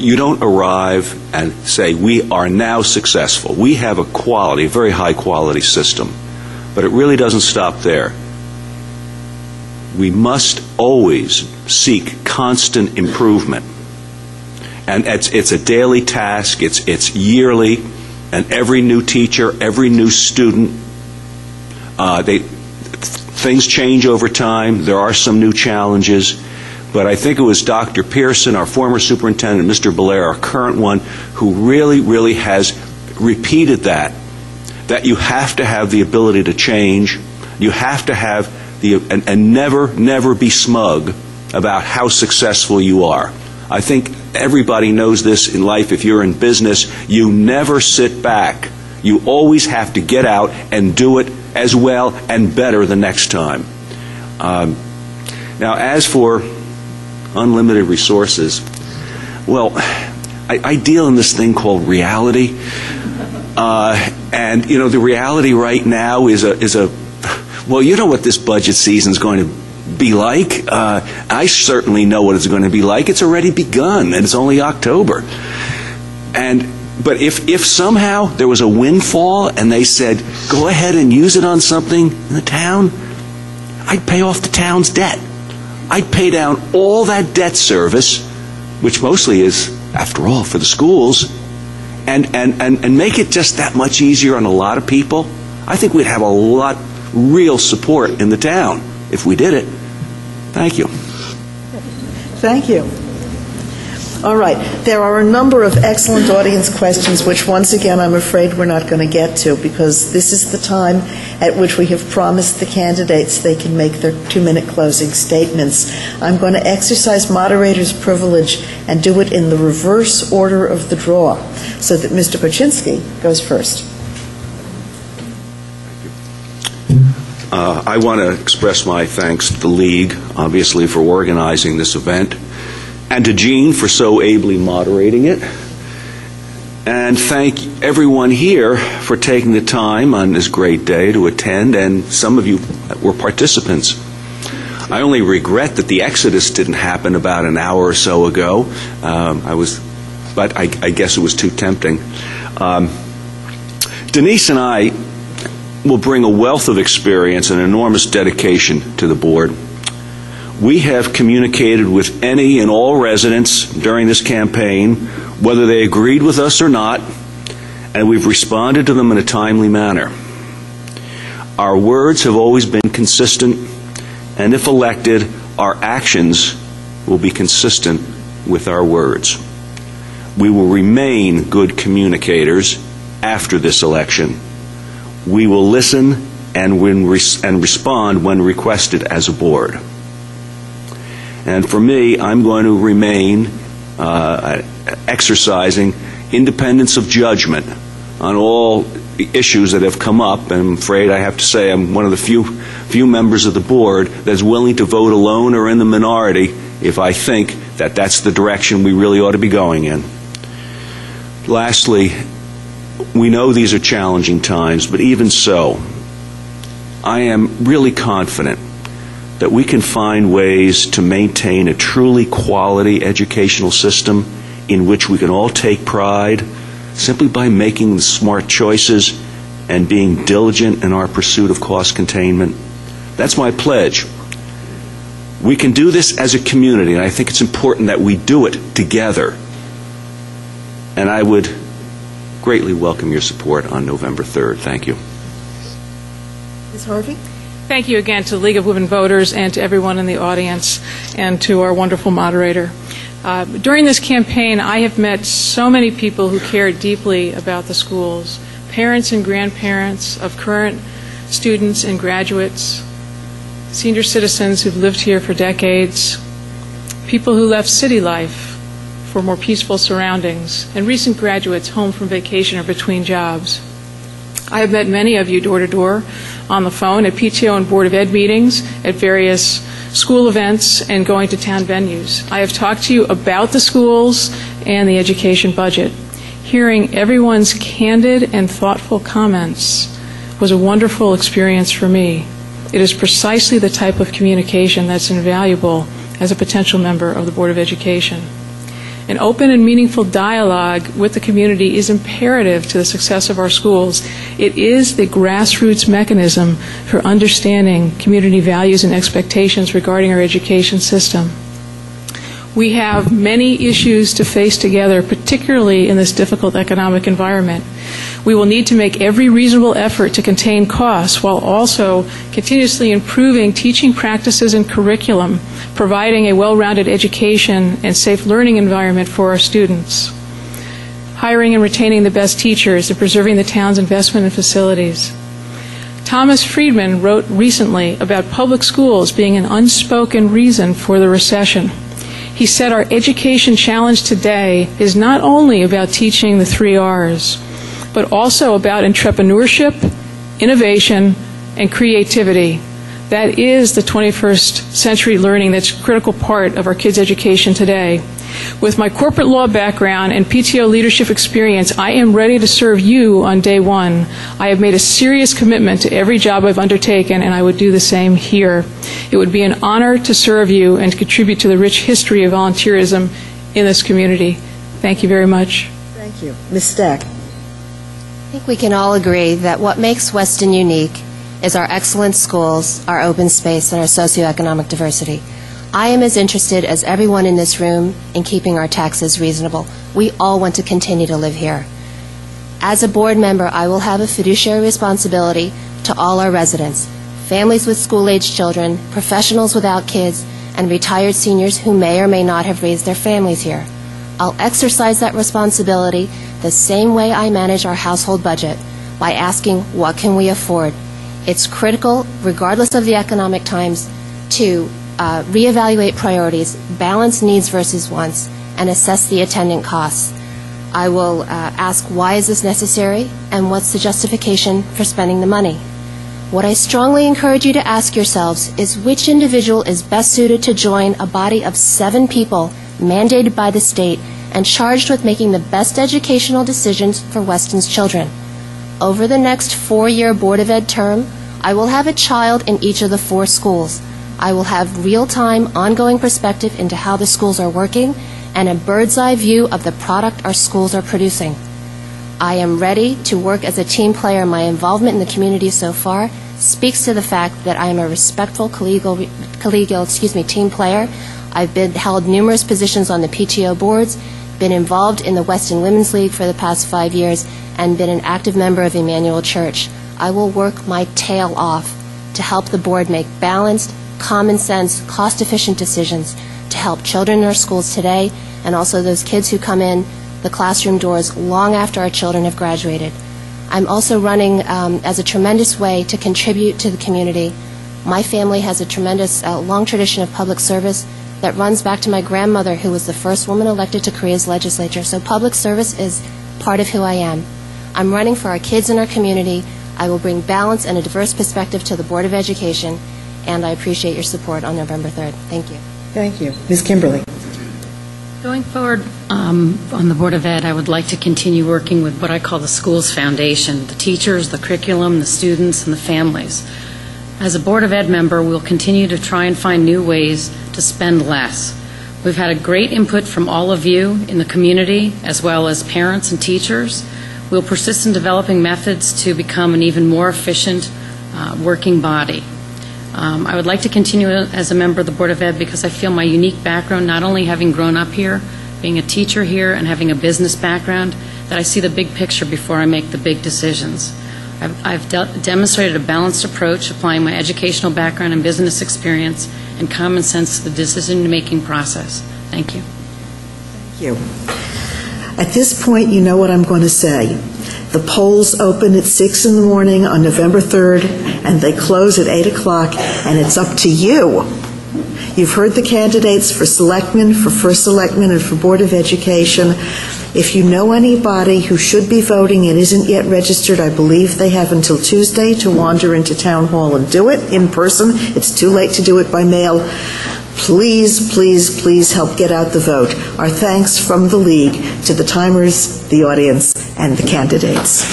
you don't arrive and say, we are now successful. We have a quality, a very high quality system. But it really doesn't stop there. We must always seek constant improvement. And it's a daily task, it's yearly, and every new teacher, every new student, things change over time. There are some new challenges. But I think it was Dr. Pearson, our former superintendent, Mr. Belair, our current one, who really has repeated that you have to have the ability to change. You have to have and never be smug about how successful you are. I think everybody knows this in life. If you're in business, you never sit back. You always have to get out and do it as well and better the next time. Now, as for unlimited resources, well, I deal in this thing called reality. And, you know, the reality right now is well, you know what this budget season is going to be like. I certainly know what it's going to be like. It's already begun, and it's only October. But if somehow there was a windfall and they said, go ahead and use it on something in the town, I'd pay off the town's debt. I'd pay down all that debt service, which mostly is, after all, for the schools, and make it just that much easier on a lot of people. I think we'd have a lot real support in the town if we did it. Thank you. Thank you. All right. There are a number of excellent audience questions, which once again I'm afraid we're not going to get to, because this is the time at which we have promised the candidates they can make their 2-minute closing statements. I'm going to exercise moderator's privilege and do it in the reverse order of the draw, so that Mr. Bochinski goes first. I want to express my thanks to the League, obviously, for organizing this event, and to Jean for so ably moderating it. And thank everyone here for taking the time on this great day to attend, and some of you were participants. I only regret that the exodus didn't happen about an hour or so ago. But I guess it was too tempting. Denise and I will bring a wealth of experience and enormous dedication to the board. We have communicated with any and all residents during this campaign, whether they agreed with us or not, and we've responded to them in a timely manner. Our words have always been consistent, and if elected, our actions will be consistent with our words. We will remain good communicators after this election. We will listen and respond when requested as a board. And for me, I'm going to remain exercising independence of judgment on all issues that have come up. And I'm afraid I have to say I'm one of the few members of the board that's willing to vote alone or in the minority if I think that that's the direction we really ought to be going in. Lastly, we know these are challenging times, but even so, I am really confident that we can find ways to maintain a truly quality educational system in which we can all take pride simply by making smart choices and being diligent in our pursuit of cost containment. That's my pledge. We can do this as a community, and I think it's important that we do it together. And I would greatly welcome your support on November 3rd. Thank you. Ms. Harvey? Thank you again to the League of Women Voters and to everyone in the audience and to our wonderful moderator. During this campaign, I have met so many people who care deeply about the schools, parents and grandparents of current students and graduates, senior citizens who've lived here for decades, people who left city life for more peaceful surroundings, and recent graduates home from vacation or between jobs. I have met many of you door to door, on the phone, at PTO and Board of Ed meetings, at various school events, and going to town venues. I have talked to you about the schools and the education budget. Hearing everyone's candid and thoughtful comments was a wonderful experience for me. It is precisely the type of communication that's invaluable as a potential member of the Board of Education. An open and meaningful dialogue with the community is imperative to the success of our schools. It is the grassroots mechanism for understanding community values and expectations regarding our education system. We have many issues to face together, particularly in this difficult economic environment. We will need to make every reasonable effort to contain costs while also continuously improving teaching practices and curriculum, providing a well-rounded education and safe learning environment for our students, hiring and retaining the best teachers, and preserving the town's investment in facilities. Thomas Friedman wrote recently about public schools being an unspoken reason for the recession. He said our education challenge today is not only about teaching the 3 R's, but also about entrepreneurship, innovation, and creativity. That is the 21st century learning that's a critical part of our kids' education today. With my corporate law background and PTO leadership experience, I am ready to serve you on day one. I have made a serious commitment to every job I've undertaken, and I would do the same here. It would be an honor to serve you and contribute to the rich history of volunteerism in this community. Thank you very much. Thank you. Ms. Stack. I think we can all agree that what makes Weston unique is our excellent schools, our open space, and our socioeconomic diversity. I am as interested as everyone in this room in keeping our taxes reasonable. We all want to continue to live here. As a board member, I will have a fiduciary responsibility to all our residents, families with school-aged children, professionals without kids, and retired seniors who may or may not have raised their families here. I'll exercise that responsibility the same way I manage our household budget, by asking, what can we afford? It's critical, regardless of the economic times, to reevaluate priorities, balance needs versus wants, and assess the attendant costs. I will ask, why is this necessary, and what's the justification for spending the money? What I strongly encourage you to ask yourselves is which individual is best suited to join a body of 7 people mandated by the state and charged with making the best educational decisions for Weston's children. Over the next 4-year Board of Ed term, I will have a child in each of the 4 schools. I will have real-time, ongoing perspective into how the schools are working and a bird's-eye view of the product our schools are producing. I am ready to work as a team player. My involvement in the community so far speaks to the fact that I am a respectful collegial team player. I've held numerous positions on the PTO boards, been involved in the Weston Women's League for the past 5 years, and been an active member of Emmanuel Church. I will work my tail off to help the board make balanced, common sense, cost-efficient decisions to help children in our schools today and also those kids who come in the classroom doors long after our children have graduated. I'm also running as a tremendous way to contribute to the community. My family has a tremendous long tradition of public service that runs back to my grandmother, who was the first woman elected to Korea's legislature. So public service is part of who I am. I'm running for our kids in our community. I will bring balance and a diverse perspective to the Board of Education, and I appreciate your support on November 3rd. Thank you. Thank you. Ms. Kimberly. Going forward on the Board of Ed, I would like to continue working with what I call the schools foundation, the teachers, the curriculum, the students, and the families. As a Board of Ed member, we'll continue to try and find new ways to spend less. We've had a great input from all of you in the community, as well as parents and teachers. We'll persist in developing methods to become an even more efficient working body. I would like to continue as a member of the Board of Ed because I feel my unique background, not only having grown up here, being a teacher here, and having a business background, that I see the big picture before I make the big decisions. I've demonstrated a balanced approach, applying my educational background and business experience and common sense to the decision-making process. Thank you. Thank you. At this point, you know what I'm going to say. The polls open at 6 in the morning on November 3rd, and they close at 8 o'clock, and it's up to you. You've heard the candidates for Selectman, for First Selectman, and for Board of Education. If you know anybody who should be voting and isn't yet registered, I believe they have until Tuesday to wander into Town Hall and do it in person. It's too late to do it by mail. Please, please, please help get out the vote. Our thanks from the League to the timers, the audience, and the candidates.